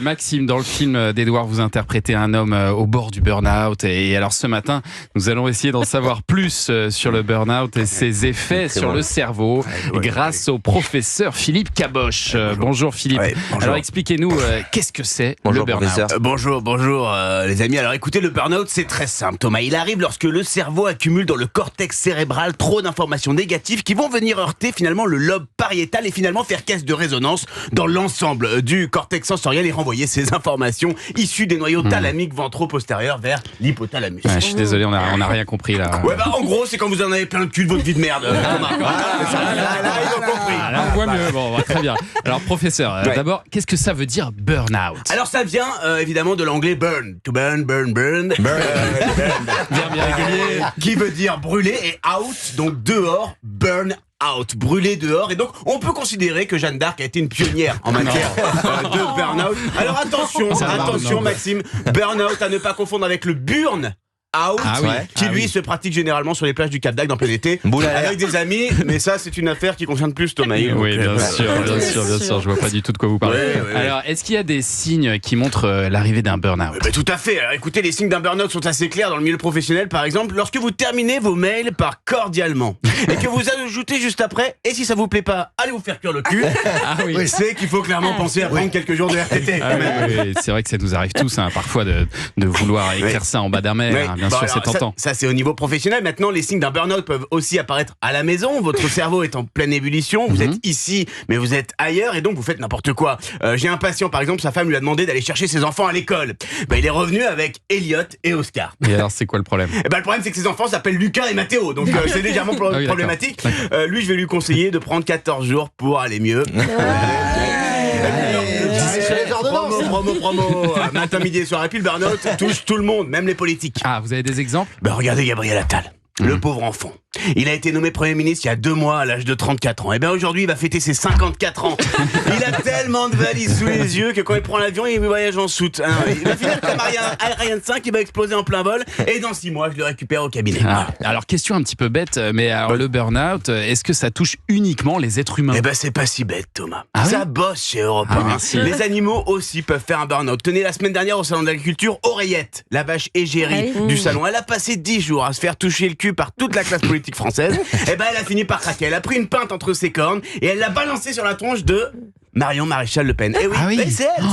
Maxime, dans le film d'Edouard, vous interprétez un homme au bord du burn-out. Et alors ce matin, nous allons essayer d'en savoir plus sur le burn-out et ses effets sur le cerveau grâce au professeur Philippe Caboche. Bonjour Philippe. Bonjour. Alors expliquez-nous, qu'est-ce que c'est le burn-out? Bonjour les amis. Alors écoutez, le burn-out c'est très simple Thomas. Il arrive lorsque le cerveau accumule dans le cortex cérébral trop d'informations négatives qui vont venir heurter finalement le lobe pariétal et finalement faire caisse de résonance dans l'ensemble du cortex sensoriel et renvoyer ces informations issues des noyaux thalamiques ventraux-postérieurs vers l'hypothalamus. Je suis désolé, on a rien compris là. En gros c'est quand vous en avez plein le cul de votre vie de merde. Thomas. Là, ils ont compris. Là, on voit mieux. Bon, très bien. Alors professeur, d'abord, qu'est-ce que ça veut dire burn-out? Alors ça vient évidemment de l'anglais burn, to burn. Bien régulier. Qui veut dire brûler et out, donc dehors, burn out, brûler dehors. Et donc on peut considérer que Jeanne d'Arc a été une pionnière en matière de burn-out. Alors attention Maxime, burn-out à ne pas confondre avec le burn out, qui lui se pratique généralement sur les plages du Cap d'Agde en plein été avec des amis, mais ça c'est une affaire qui concerne plus Thomas. Oui, bien sûr, je vois pas du tout de quoi vous parlez. Alors, est-ce qu'il y a des signes qui montrent l'arrivée d'un burn-out? Tout à fait. Alors, écoutez, les signes d'un burn-out sont assez clairs dans le milieu professionnel. Par exemple, lorsque vous terminez vos mails par cordialement et que vous ajoutez juste après, et si ça vous plaît pas, allez vous faire cuire le cul. C'est qu'il faut clairement penser à prendre quelques jours de RTT. C'est vrai que ça nous arrive tous parfois de vouloir écrire ça en bas d'un mail. Bien sûr, c'est tentant. Ça c'est au niveau professionnel. Maintenant, les signes d'un burn-out peuvent aussi apparaître à la maison. Votre cerveau est en pleine ébullition. Vous êtes ici, mais vous êtes ailleurs, et donc vous faites n'importe quoi. J'ai un patient, par exemple, sa femme lui a demandé d'aller chercher ses enfants à l'école. Il est revenu avec Elliot et Oscar. Et alors, c'est quoi le problème? Le problème, c'est que ses enfants s'appellent Lucas et Mathéo, donc c'est légèrement problématique. Lui, je vais lui conseiller de prendre 14 jours pour aller mieux. Promo, matin, midi et soir. Et puis le burn-out touche tout le monde, même les politiques. Ah, vous avez des exemples? Regardez Gabriel Attal. Le pauvre enfant. Il a été nommé Premier ministre il y a 2 mois à l'âge de 34 ans. Et aujourd'hui il va fêter ses 54 ans. Il a tellement de valises sous les yeux que quand il prend l'avion il voyage en soute. Il va finir comme Ariane 5 qui va exploser en plein vol. Et dans 6 mois je le récupère au cabinet. Alors question un petit peu bête, mais alors le burn-out, est-ce que ça touche uniquement les êtres humains? C'est pas si bête Thomas. Ça bosse chez Europe 1. Les animaux aussi peuvent faire un burn-out. Tenez, la semaine dernière au salon de l'agriculture, Oreillette, la vache égérie du salon, elle a passé 10 jours à se faire toucher le cul par toute la classe politique française. Elle a fini par craquer. Elle a pris une pinte entre ses cornes et elle l'a balancée sur la tronche de Marion Maréchal Le Pen. C'est elle.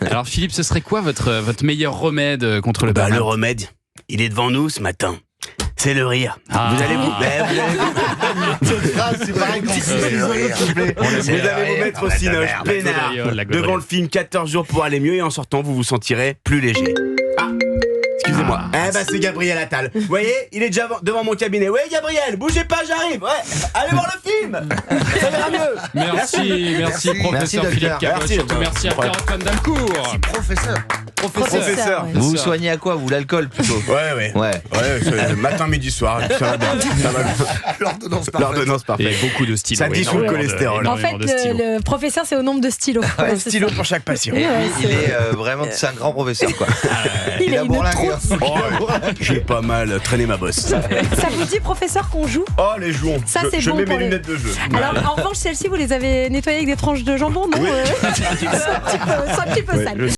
Alors Philippe, ce serait quoi votre meilleur remède contre le burn-out? Le remède, il est devant nous ce matin. C'est le rire. Vous allez vous mettre au cinoche, peinard, devant le film 14 jours pour aller mieux, et en sortant vous vous sentirez plus léger. Excusez-moi. C'est Gabriel Attal. Vous voyez, il est déjà devant mon cabinet. Oui, Gabriel, bougez pas, j'arrive. Allez voir le film. Ça ira mieux. Merci professeur Philippe Caboche. Surtout merci à Pierre-Antoine Dalcourt. Professeur. Vous vous soignez à quoi, vous? L'alcool plutôt? Ouais. Matin, midi, soir. Ça va bien. L'ordonnance parfaite. Et beaucoup de stylos. Ça dissout le cholestérol. En fait, le professeur, c'est au nombre de stylos. Un stylo pour chaque patient. Il est vraiment, c'est un grand professeur, quoi. Il a bourlingué. J'ai pas mal traîné ma bosse. Ça vous dit, professeur, qu'on joue? Les jouons. Ça, c'est je bon mets pour mes lunettes de jeu. Alors, en revanche, celle-ci, vous les avez nettoyées avec des tranches de jambon, non? C'est un petit peu sale.